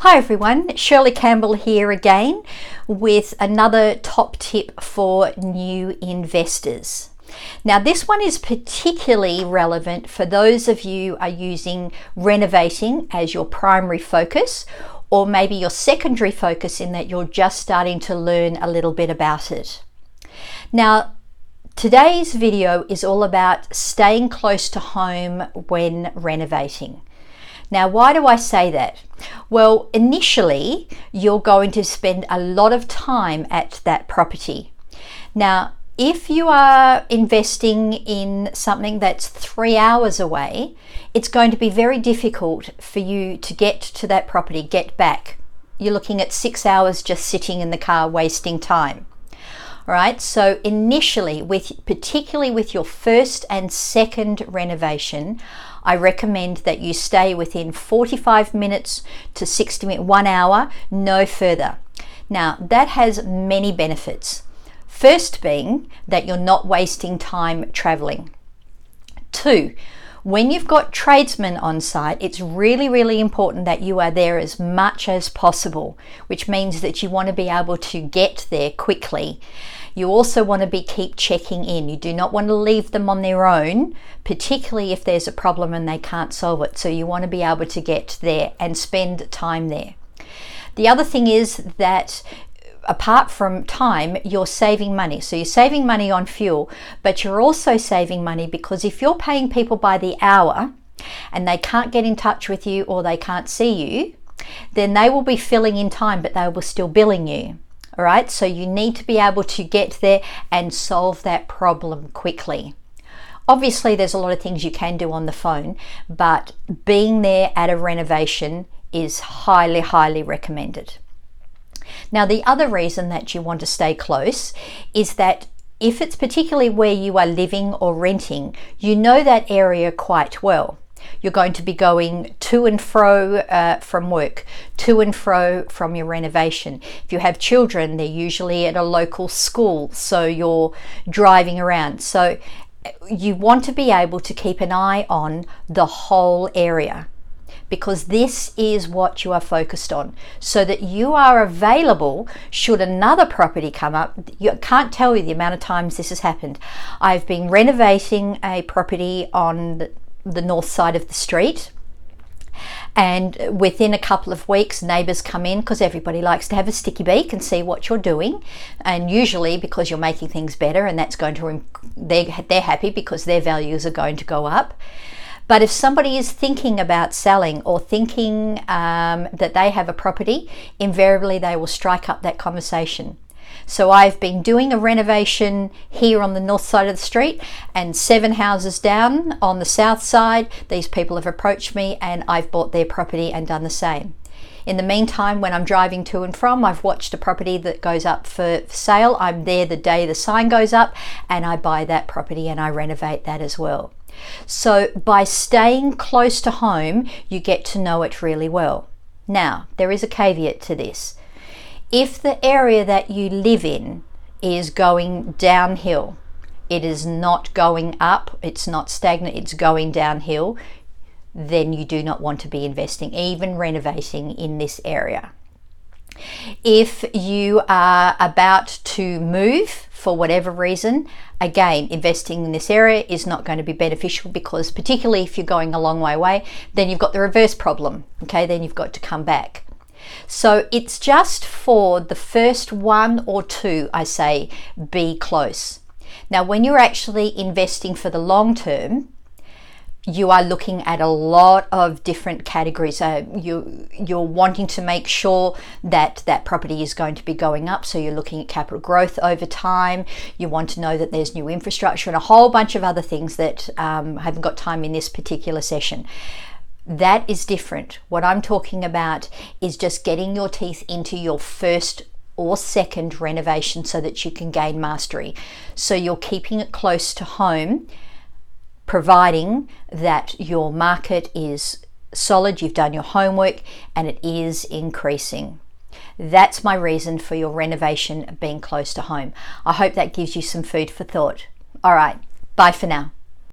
Hi everyone, Shirley Campbell here again with another top tip for new investors. Now this one is particularly relevant for those of you who are using renovating as your primary focus, or maybe your secondary focus in that you're just starting to learn a little bit about it. Now today's video is all about staying close to home when renovating. Now, why do I say that? Well, initially, you're going to spend a lot of time at that property. Now, if you are investing in something that's 3 hours away, it's going to be very difficult for you to get to that property, get back. You're looking at 6 hours just sitting in the car, wasting time. All right, so initially, particularly with your first and second renovation, I recommend that you stay within 45 minutes to 60 minutes, 1 hour, no further. Now, that has many benefits. First being that you're not wasting time traveling. 2, when you've got tradesmen on site, it's really, really important that you are there as much as possible, which means that you want to be able to get there quickly. You also want to keep checking in. You do not want to leave them on their own, particularly if there's a problem and they can't solve it. So you want to be able to get there and spend time there. The other thing is that apart from time, you're saving money. So you're saving money on fuel, but you're also saving money because if you're paying people by the hour and they can't get in touch with you or they can't see you, then they will be filling in time, but they will still billing you. All right, so you need to be able to get there and solve that problem quickly. Obviously, there's a lot of things you can do on the phone, but being there at a renovation is highly, highly recommended. Now, the other reason that you want to stay close is that if it's particularly where you are living or renting, you know that area quite well. You're going to be going to and fro from work, to and fro from your renovation. If you have children, they're usually at a local school, so you're driving around. So you want to be able to keep an eye on the whole area, because this is what you are focused on, so that you are available should another property come up. You can't tell you the amount of times this has happened. I've been renovating a property on the north side of the street, and within a couple of weeks neighbors come in, because everybody likes to have a sticky beak and see what you're doing, and usually because you're making things better, and that's going to they're happy because their values are going to go up. But if somebody is thinking about selling or thinking that they have a property, invariably they will strike up that conversation. So I've been doing a renovation here on the north side of the street, and 7 houses down on the south side, these people have approached me and I've bought their property and done the same. In the meantime, when I'm driving to and from, I've watched a property that goes up for sale. I'm there the day the sign goes up and I buy that property and I renovate that as well. So by staying close to home, you get to know it really well. Now, there is a caveat to this. If the area that you live in is going downhill, it is not going up, it's not stagnant, it's going downhill, then you do not want to be investing, even renovating in this area. If you are about to move for whatever reason, again, investing in this area is not going to be beneficial, because particularly if you're going a long way away, then you've got the reverse problem, okay? Then you've got to come back. So it's just for the first 1 or 2, I say, be close. Now, when you're actually investing for the long term, you are looking at a lot of different categories. You're wanting to make sure that that property is going to be going up. So you're looking at capital growth over time. You want to know that there's new infrastructure and a whole bunch of other things that I haven't got time in this particular session. That is different. What I'm talking about is just getting your teeth into your first or second renovation so that you can gain mastery. So you're keeping it close to home, providing that your market is solid, you've done your homework, and it is increasing. That's my reason for your renovation being close to home. I hope that gives you some food for thought. All right, bye for now.